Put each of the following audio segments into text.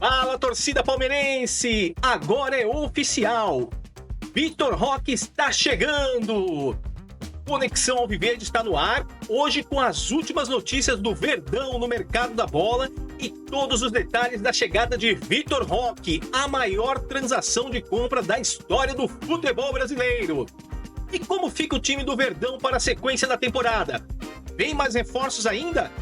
Fala, torcida palmeirense! Agora é oficial! Vitor Roque está chegando! Conexão Alviverde está no ar, hoje com as últimas notícias do Verdão no mercado da bola e todos os detalhes da chegada de Vitor Roque, a maior transação de compra da história do futebol brasileiro. E como fica o time do Verdão para a sequência da temporada? Vem mais reforços ainda?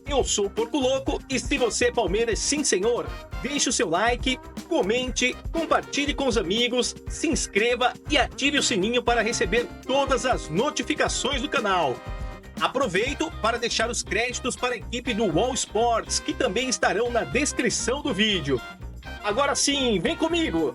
Eu sou o Porco Louco e se você é Palmeiras, sim senhor, deixe o seu like, comente, compartilhe com os amigos, se inscreva e ative o sininho para receber todas as notificações do canal. Aproveito para deixar os créditos para a equipe do Wall Sports, que também estarão na descrição do vídeo. Agora sim, vem comigo!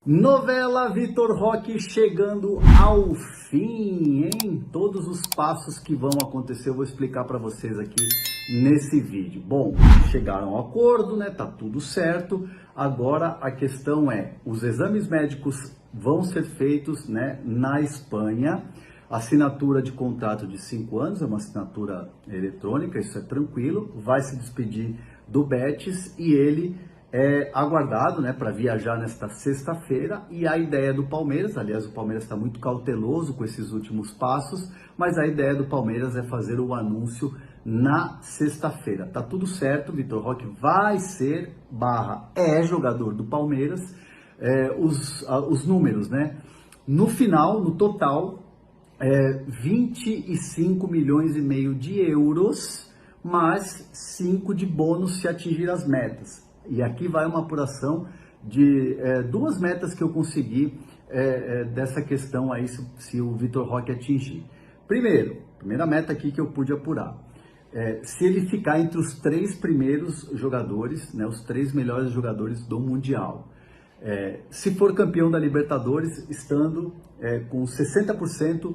Novela Vitor Roque chegando ao fim, hein? Todos os passos que vão acontecer eu vou explicar para vocês aqui nesse vídeo. Bom, chegaram ao acordo, né? Tá tudo certo. Agora a questão é, os exames médicos vão ser feitos, né, na Espanha. Assinatura de contrato de 5 anos, é uma assinatura eletrônica, isso é tranquilo. Vai se despedir do Betis e ele é aguardado, né, para viajar nesta sexta-feira. E a ideia do Palmeiras, aliás, o Palmeiras está muito cauteloso com esses últimos passos, mas a ideia do Palmeiras é fazer o anúncio na sexta-feira. Tá tudo certo, Vitor Roque vai ser é jogador do Palmeiras. Os números, né? No final, no total, 25 milhões e meio de euros, mais 5 de bônus se atingir as metas. E aqui vai uma apuração de duas metas que eu consegui dessa questão aí, se o Vitor Roque atingir. Primeira meta aqui que eu pude apurar. Se ele ficar entre os 3 primeiros jogadores, né, os 3 melhores jogadores do Mundial. Se for campeão da Libertadores, estando com 60%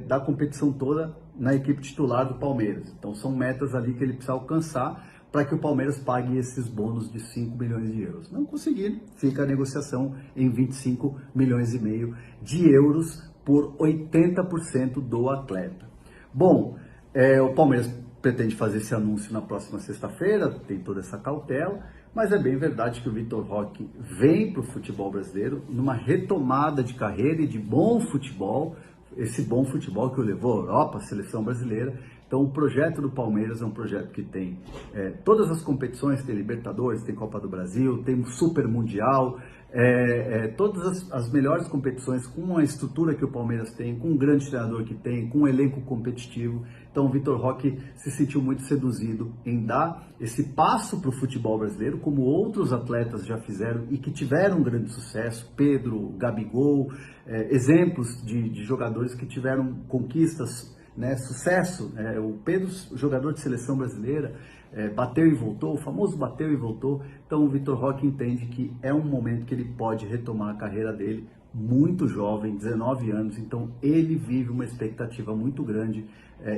da competição toda na equipe titular do Palmeiras. Então são metas ali que ele precisa alcançar para que o Palmeiras pague esses bônus de 5 milhões de euros. Não conseguir, fica a negociação em 25 milhões e meio de euros por 80% do atleta. Bom, o Palmeiras pretende fazer esse anúncio na próxima sexta-feira, tem toda essa cautela, mas é bem verdade que o Vitor Roque vem para o futebol brasileiro numa retomada de carreira e de bom futebol, esse bom futebol que o levou à Europa, a seleção brasileira. Então o projeto do Palmeiras é um projeto que tem todas as competições, tem Libertadores, tem Copa do Brasil, tem um Super Mundial, todas as melhores competições com a estrutura que o Palmeiras tem, com o grande treinador que tem, com um elenco competitivo. Então o Vitor Roque se sentiu muito seduzido em dar esse passo para o futebol brasileiro, como outros atletas já fizeram e que tiveram um grande sucesso, Pedro, Gabigol, exemplos de jogadores que tiveram conquistas, né, sucesso. O Pedro, jogador de seleção brasileira, bateu e voltou, o famoso bateu e voltou. Então o Vitor Roque entende que é um momento que ele pode retomar a carreira dele, muito jovem, 19 anos, então ele vive uma expectativa muito grande,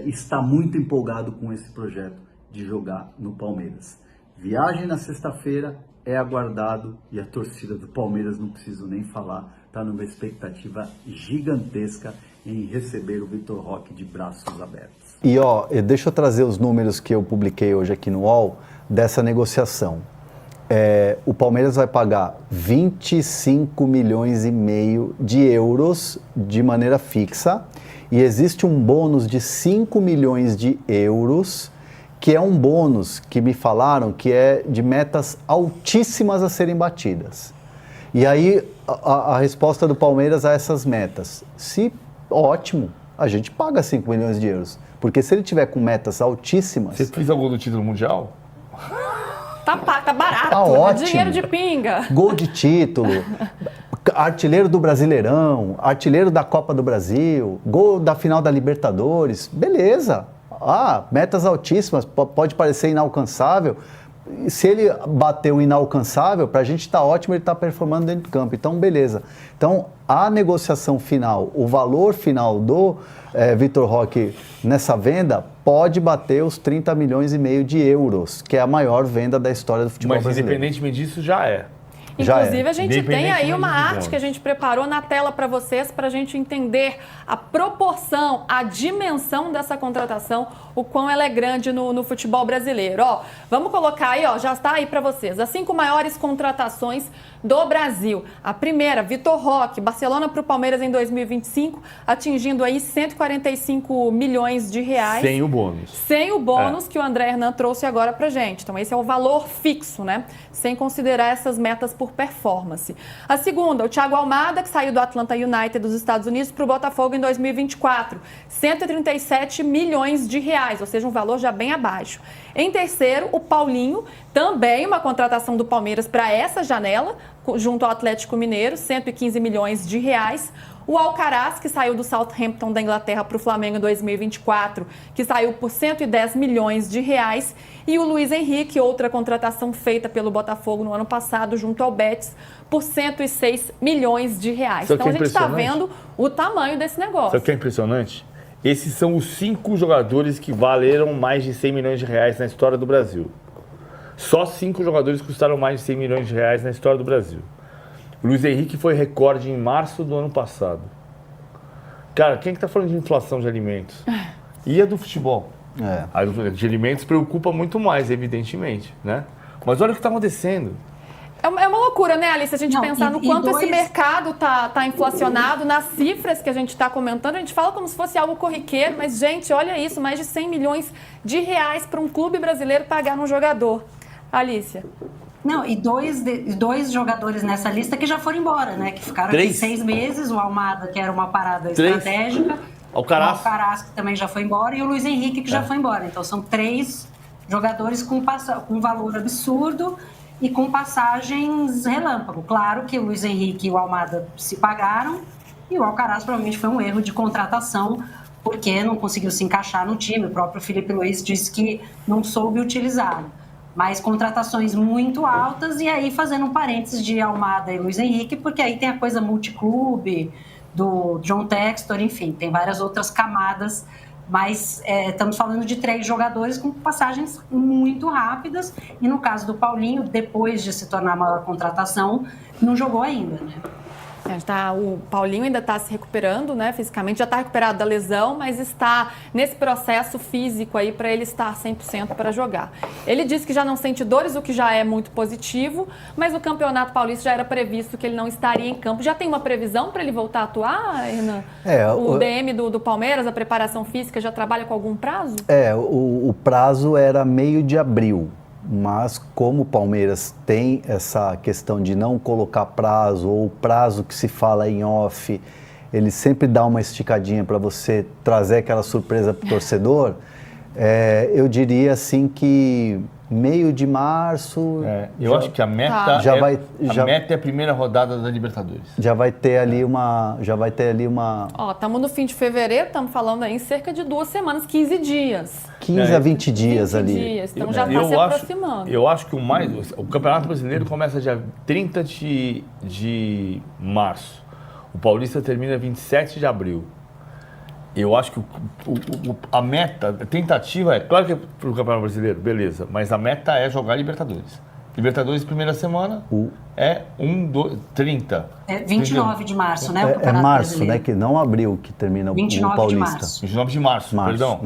está muito empolgado com esse projeto de jogar no Palmeiras. Viagem na sexta-feira, é aguardado, e a torcida do Palmeiras, não preciso nem falar, está numa expectativa gigantesca em receber o Vitor Roque de braços abertos. E deixa eu trazer os números que eu publiquei hoje aqui no UOL dessa negociação. O Palmeiras vai pagar 25 milhões e meio de euros de maneira fixa e existe um bônus de 5 milhões de euros, que é um bônus que me falaram que é de metas altíssimas a serem batidas. E aí a resposta do Palmeiras a essas metas: ótimo, a gente paga 5 milhões de euros. Porque se ele tiver com metas altíssimas... Você fez algum do título mundial? Tá barato, tá ótimo. Dinheiro de pinga. Gol de título, artilheiro do Brasileirão, artilheiro da Copa do Brasil, gol da final da Libertadores, beleza. Metas altíssimas, pode parecer inalcançável. Se ele bater o inalcançável, para a gente está ótimo, ele está performando dentro do campo. Então, beleza. Então, a negociação final, o valor final do Vitor Roque nessa venda pode bater os 30 milhões e meio de euros, que é a maior venda da história do futebol brasileiro. Mas, independentemente disso, já é. Já Inclusive, a gente tem aí uma Independentemente de arte bônus. que a gente preparou na tela para vocês, para a gente entender a proporção, a dimensão dessa contratação, o quão ela é grande no futebol brasileiro. Ó, vamos colocar aí, ó, já está aí para vocês, as 5 maiores contratações do Brasil. A primeira, Vitor Roque, Barcelona para o Palmeiras em 2025, atingindo aí 145 milhões de reais. Sem o bônus. Sem o bônus que o André Hernan trouxe agora pra gente. Então, esse é o valor fixo, né? Sem considerar essas metas por performance. A segunda, o Thiago Almada, que saiu do Atlanta United dos Estados Unidos para o Botafogo em 2024. 137 milhões de reais, ou seja, um valor já bem abaixo. Em terceiro, o Paulinho, também uma contratação do Palmeiras para essa janela, junto ao Atlético Mineiro, 115 milhões de reais. O Alcaraz, que saiu do Southampton da Inglaterra para o Flamengo em 2024, que saiu por 110 milhões de reais. E o Luiz Henrique, outra contratação feita pelo Botafogo no ano passado, junto ao Betis, por 106 milhões de reais. Sabe Então, a que é gente está impressionante? vendo o tamanho desse negócio. Sabe o que é impressionante? Esses são os 5 jogadores que valeram mais de 100 milhões de reais na história do Brasil. Só 5 jogadores custaram mais de 100 milhões de reais na história do Brasil. O Luiz Henrique foi recorde em março do ano passado. Cara, quem é que tá falando de inflação de alimentos? E a do futebol? A de alimentos preocupa muito mais, evidentemente, né? Mas olha o que está acontecendo. É uma loucura, né, Alice? A gente pensar no quanto esse dois- mercado tá inflacionado, nas cifras que a gente está comentando. A gente fala como se fosse algo corriqueiro, mas, gente, olha isso, mais de 100 milhões de reais para um clube brasileiro pagar num jogador. Alícia. Não, e dois jogadores nessa lista que já foram embora, né? Que ficaram aqui 3. 6 meses. O Almada, que era uma parada 3. estratégica. Alcaraz. O Alcaraz, que também já foi embora. E o Luiz Henrique, que já foi embora. Então, são 3 jogadores com valor absurdo e com passagens relâmpago. Claro que o Luiz Henrique e o Almada se pagaram. E o Alcaraz provavelmente foi um erro de contratação, porque não conseguiu se encaixar no time. O próprio Felipe Luiz disse que não soube utilizá-lo. Mas contratações muito altas, e aí fazendo um parênteses de Almada e Luiz Henrique, porque aí tem a coisa multiclube, do John Textor, enfim, tem várias outras camadas, mas estamos falando de 3 jogadores com passagens muito rápidas, e no caso do Paulinho, depois de se tornar a maior contratação, não jogou ainda, né? O Paulinho ainda está se recuperando, né, fisicamente, já está recuperado da lesão, mas está nesse processo físico aí para ele estar 100% para jogar. Ele disse que já não sente dores, o que já é muito positivo, mas o Campeonato Paulista já era previsto que ele não estaria em campo. Já tem uma previsão para ele voltar a atuar, Renan? O DM do Palmeiras, a preparação física, já trabalha com algum prazo? O prazo era meio de abril. Mas como o Palmeiras tem essa questão de não colocar prazo, ou o prazo que se fala em off, ele sempre dá uma esticadinha para você trazer aquela surpresa para o torcedor, eu diria assim que meio de março... Eu acho que a meta, meta é a primeira rodada da Libertadores. Já vai ter ali uma... Ó, estamos no fim de fevereiro, estamos falando aí em cerca de 2 semanas, 15 dias. 15 a 20 dias 20 ali. dias, então já está se aproximando. Eu acho que o Campeonato Brasileiro começa dia 30 de março. O Paulista termina 27 de abril. Eu acho que a meta, a tentativa claro que é para o Campeonato Brasileiro, beleza, mas a meta é jogar Libertadores. Libertadores, primeira semana, 30. 29 de março, né? O É Campeonato março, Brasileiro. né? Que não abril que termina o 29 de Paulista. março. 29 de março, perdão.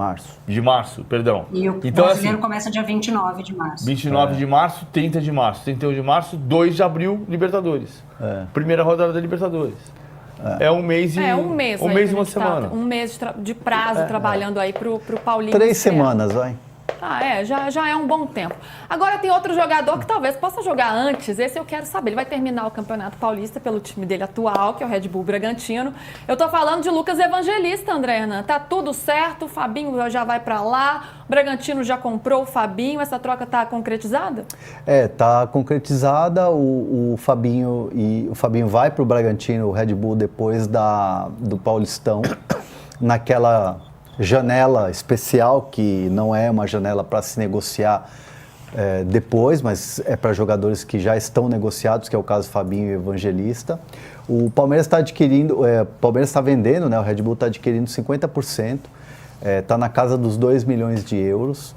De março, perdão. E o então, brasileiro assim, começa dia 29 de março. 29 de março, 30 de março, 31 de março, 2 de abril, Libertadores. Primeira rodada da Libertadores. É um mês e um mês e uma semana. Um mês de prazo trabalhando aí pro Paulinho. 3 semanas, vai. Já é um bom tempo. Agora tem outro jogador que talvez possa jogar antes, esse eu quero saber. Ele vai terminar o Campeonato Paulista pelo time dele atual, que é o Red Bull Bragantino. Eu tô falando de Lucas Evangelista, André Hernan. Tá tudo certo, o Fabinho já vai para lá, o Bragantino já comprou o Fabinho, essa troca tá concretizada? Tá concretizada, o Fabinho vai pro Bragantino, o Red Bull, depois do Paulistão, naquela janela especial, que não é uma janela para se negociar depois, mas é para jogadores que já estão negociados, que é o caso do Fabinho e Evangelista. O Palmeiras está adquirindo, o Palmeiras está vendendo, né? O Red Bull está adquirindo 50%, está na casa dos 2 milhões de euros,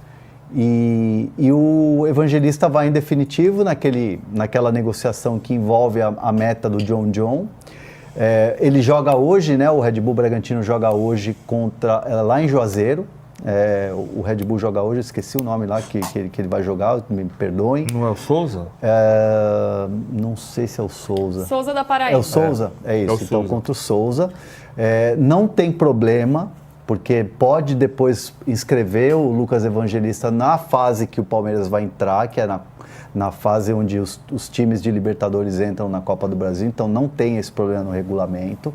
E o Evangelista vai em definitivo naquela negociação que envolve a meta do John. Ele joga hoje, né? O Red Bull Bragantino joga hoje lá em Juazeiro. O Red Bull joga hoje, esqueci o nome lá que ele vai jogar, me perdoem. Não é o Souza? Não sei se é o Souza. Souza da Paraíba. É o Souza? É isso, então Souza. contra o Souza. Não tem problema, porque pode depois inscrever o Lucas Evangelista na fase que o Palmeiras vai entrar, que é na fase onde os times de Libertadores entram na Copa do Brasil, então não tem esse problema no regulamento.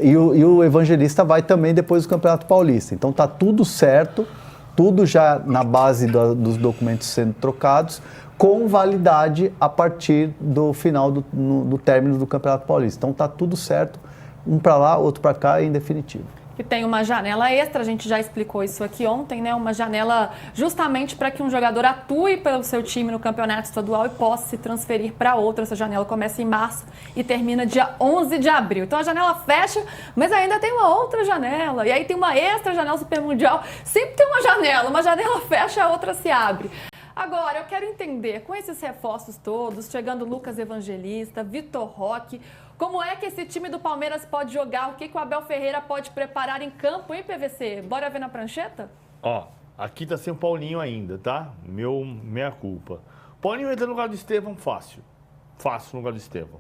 E o Evangelista vai também depois do Campeonato Paulista. Então tá tudo certo, tudo já na base dos documentos sendo trocados, com validade a partir do final do término do Campeonato Paulista. Então tá tudo certo, um para lá, outro para cá, em definitivo. Que tem uma janela extra, a gente já explicou isso aqui ontem, né? Uma janela justamente para que um jogador atue pelo seu time no campeonato estadual e possa se transferir para outro. Essa janela começa em março e termina dia 11 de abril. Então a janela fecha, mas ainda tem uma outra janela. E aí tem uma extra janela supermundial. Sempre tem uma janela fecha, a outra se abre. Agora, eu quero entender, com esses reforços todos, chegando Lucas Evangelista, Vitor Roque, como é que esse time do Palmeiras pode jogar? O que o Abel Ferreira pode preparar em campo, hein, PVC? Bora ver na prancheta? Aqui tá sem o Paulinho ainda, tá? Meia culpa. Paulinho entra no lugar do Estevão fácil. Fácil no lugar do Estevão.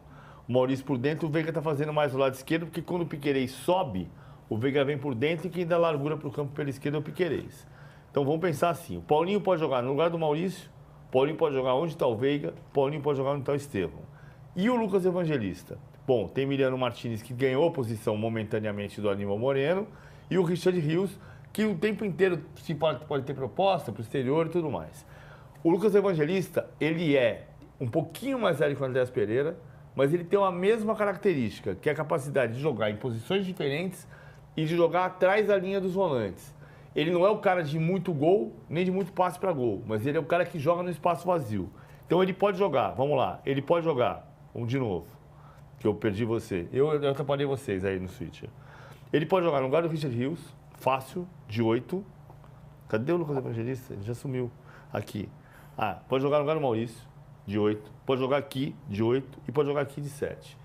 O Maurício por dentro, o Veiga tá fazendo mais do lado esquerdo, porque quando o Piquerez sobe, o Veiga vem por dentro e quem dá largura pro campo pela esquerda é o Piquerez. Então vamos pensar assim, o Paulinho pode jogar no lugar do Maurício, o Paulinho pode jogar onde está o Veiga, o Paulinho pode jogar onde está o Estevão. E o Lucas Evangelista? Bom, tem Emiliano Martínez que ganhou a posição momentaneamente do Aníbal Moreno e o Richard Rios, que o tempo inteiro pode ter proposta para o exterior e tudo mais. O Lucas Evangelista, ele é um pouquinho mais velho que o Andréas Pereira, mas ele tem a mesma característica, que é a capacidade de jogar em posições diferentes e de jogar atrás da linha dos volantes. Ele não é o cara de muito gol, nem de muito passe para gol, mas ele é o cara que joga no espaço vazio. Então ele pode jogar, vamos lá, ele pode jogar, vamos de novo, que eu perdi você, eu atrapalhei vocês aí no switch. Ele pode jogar no lugar do Richard Rios, fácil, de 8. Cadê o Lucas Evangelista? Ele já sumiu aqui. Pode jogar no lugar do Maurício, de 8. Pode jogar aqui, de 8. E pode jogar aqui, de 7.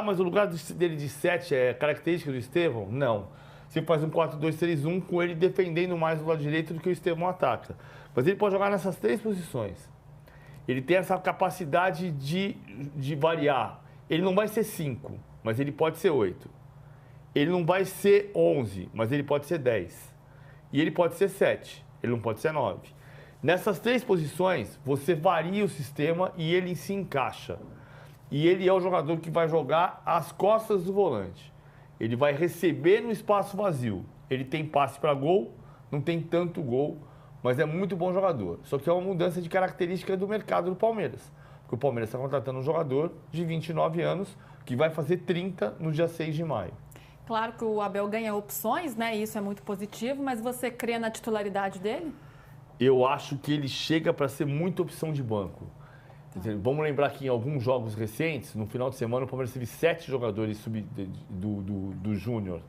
Mas o lugar dele de 7 é característica do Estevão? Não. Você faz um 4-2-3-1 com ele defendendo mais do lado direito do que o Estevão ataca. Mas ele pode jogar nessas 3 posições. Ele tem essa capacidade de variar. Ele não vai ser 5, mas ele pode ser 8. Ele não vai ser 11, mas ele pode ser 10. E ele pode ser 7, ele não pode ser 9. Nessas 3 posições, você varia o sistema e ele se encaixa. E ele é o jogador que vai jogar às costas do volante. Ele vai receber no espaço vazio. Ele tem passe para gol, não tem tanto gol, mas é muito bom jogador. Só que é uma mudança de característica do mercado do Palmeiras. Porque o Palmeiras está contratando um jogador de 29 anos que vai fazer 30 no dia 6 de maio. Claro que o Abel ganha opções, né? Isso é muito positivo, mas você crê na titularidade dele? Eu acho que ele chega para ser muita opção de banco. Vamos lembrar que em alguns jogos recentes, no final de semana, o Palmeiras teve 7 jogadores do Júnior.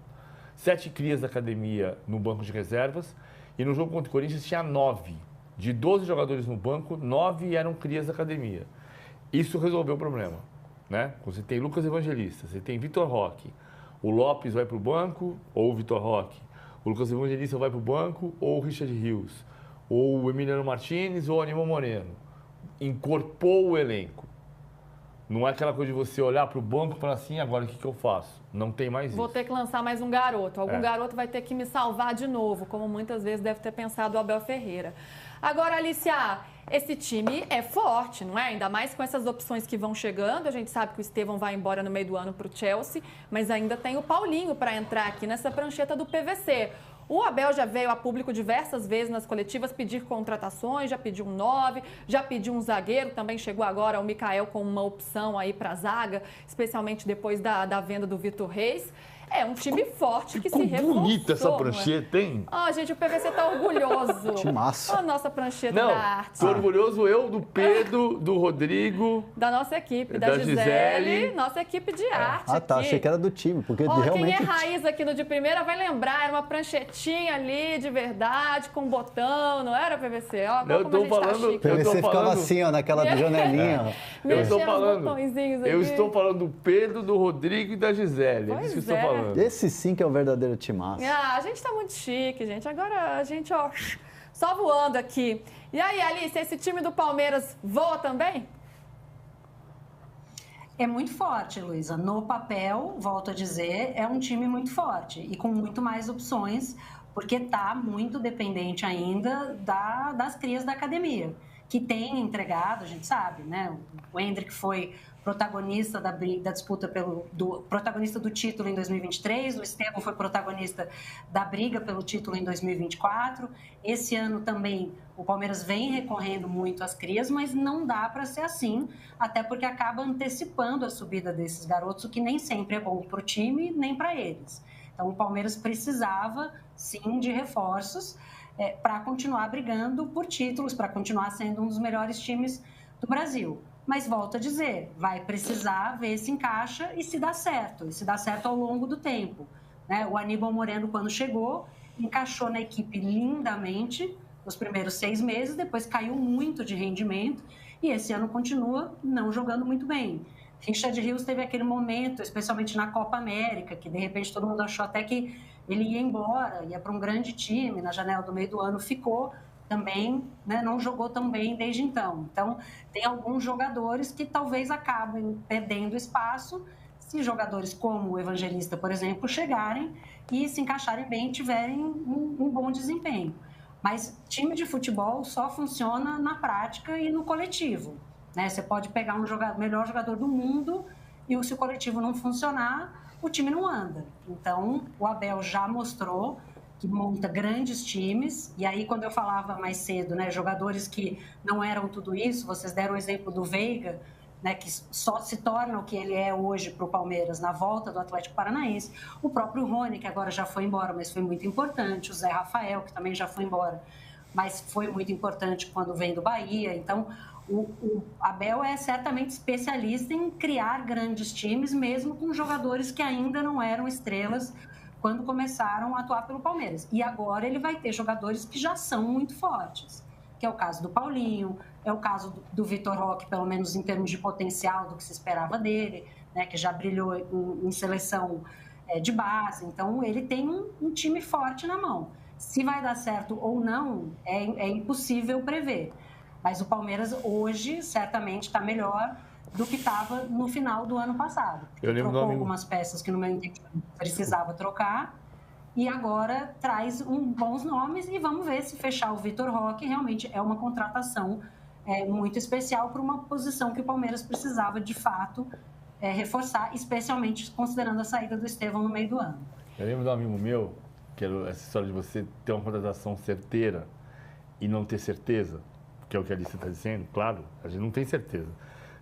7 crias da academia no banco de reservas. E no jogo contra o Corinthians tinha 9. De 12 jogadores no banco, 9 eram crias da academia. Isso resolveu o problema, né? Você tem Lucas Evangelista, você tem Vitor Roque. O Lopes vai para o banco, ou o Vitor Roque. O Lucas Evangelista vai para o banco, ou o Richard Rios. Ou o Emiliano Martínez, ou o Aníbal Moreno. Incorporou o elenco. Não é aquela coisa de você olhar para o banco e falar assim, agora o que eu faço? Não tem mais isso. Vou ter que lançar mais um garoto. Algum garoto vai ter que me salvar de novo, como muitas vezes deve ter pensado o Abel Ferreira. Agora, Alicia, esse time é forte, não é? Ainda mais com essas opções que vão chegando. A gente sabe que o Estevão vai embora no meio do ano para o Chelsea, mas ainda tem o Paulinho para entrar aqui nessa prancheta do PVC. O Abel já veio a público diversas vezes nas coletivas pedir contratações, já pediu um 9, já pediu um zagueiro, também chegou agora o Mikael com uma opção aí para a zaga, especialmente depois da venda do Vitor Reis. É um time forte que se reforçou. Bonita essa prancheta, hein? Ó, gente, o PVC tá orgulhoso. Que massa. A nossa prancheta Não, da arte. tô orgulhoso eu, do Pedro, do Rodrigo. Da nossa equipe, Da da Gisele, Gisele. nossa equipe de arte Ah, tá. aqui. Achei que era do time, porque Ó, realmente. quem é raiz aqui no De Primeira vai lembrar, era uma pranchetinha ali, de verdade, com botão, não era, PVC? Ó, Eu como tô a gente falando- tá chique. O PVC Eu tô ficava falando- assim, ó, naquela janelinha. ó. Eu Mexendo estou os falando. botõezinhos Eu aqui. estou falando do Pedro, do Rodrigo e da Gisele. É Pois isso que eu estou é. falando. Esse sim que é o verdadeiro timaço. Ah, a gente tá muito chique, gente. Agora a gente, ó, só voando aqui. E aí, Alice, esse time do Palmeiras voa também? É muito forte, Luísa. No papel, volto a dizer, é um time muito forte e com muito mais opções, porque está muito dependente ainda das crias da academia, que tem entregado, a gente sabe, né? O Endrick foi protagonista da disputa protagonista do título em 2023, o Estevão foi protagonista da briga pelo título em 2024. Esse ano também o Palmeiras vem recorrendo muito às crias, mas não dá para ser assim, até porque acaba antecipando a subida desses garotos, o que nem sempre é bom para o time, nem para eles. Então o Palmeiras precisava, sim, de reforços para continuar brigando por títulos, para continuar sendo um dos melhores times do Brasil. Mas volto a dizer, vai precisar ver se encaixa e se dá certo, e se dá certo ao longo do tempo, né? O Aníbal Moreno, quando chegou, encaixou na equipe lindamente nos primeiros 6 meses, depois caiu muito de rendimento e esse ano continua não jogando muito bem. Richard Rios teve aquele momento, especialmente na Copa América, que de repente todo mundo achou até que ele ia embora, ia para um grande time, na janela do meio do ano ficou, também, né, não jogou tão bem desde então. Então, tem alguns jogadores que talvez acabem perdendo espaço se jogadores como o Evangelista, por exemplo, chegarem e se encaixarem bem e tiverem um bom desempenho. Mas time de futebol só funciona na prática e no coletivo, né? Você pode pegar o melhor jogador do mundo e se o coletivo não funcionar, o time não anda. Então, o Abel já mostrou que monta grandes times, e aí quando eu falava mais cedo, né, jogadores que não eram tudo isso, vocês deram o exemplo do Veiga, né, que só se torna o que ele é hoje para o Palmeiras na volta do Atlético Paranaense, o próprio Rony, que agora já foi embora, mas foi muito importante, o Zé Rafael, que também já foi embora, mas foi muito importante quando vem do Bahia. Então o Abel é certamente especialista em criar grandes times, mesmo com jogadores que ainda não eram estrelas quando começaram a atuar pelo Palmeiras. E agora ele vai ter jogadores que já são muito fortes, que é o caso do Paulinho, é o caso do Vitor Roque, pelo menos em termos de potencial do que se esperava dele, né, que já brilhou em seleção de base. Então ele tem um time forte na mão. Se vai dar certo ou não, é impossível prever. Mas o Palmeiras hoje certamente está melhor do que estava no final do ano passado. Eu lembro trocou algumas peças que no meu entendimento precisava trocar e agora traz bons nomes e vamos ver se fechar o Vitor Roque realmente é uma contratação muito especial para uma posição que o Palmeiras precisava de fato reforçar, especialmente considerando a saída do Estevão no meio do ano. Eu lembro de um amigo meu, que era essa história de você ter uma contratação certeira e não ter certeza, que é o que a Alice está dizendo, claro, a gente não tem certeza.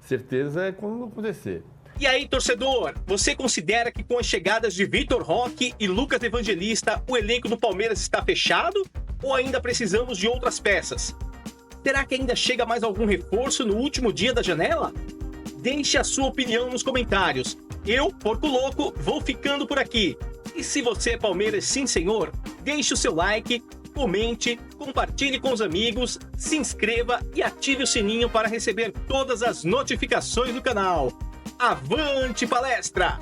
Certeza é quando acontecer. E aí, torcedor, você considera que com as chegadas de Vitor Roque e Lucas Evangelista, o elenco do Palmeiras está fechado? Ou ainda precisamos de outras peças? Será que ainda chega mais algum reforço no último dia da janela? Deixe a sua opinião nos comentários. Eu, Porco Louco, vou ficando por aqui. E se você é Palmeiras sim senhor, deixe o seu like, comente, compartilhe com os amigos, se inscreva e ative o sininho para receber todas as notificações do canal. Avante palestra!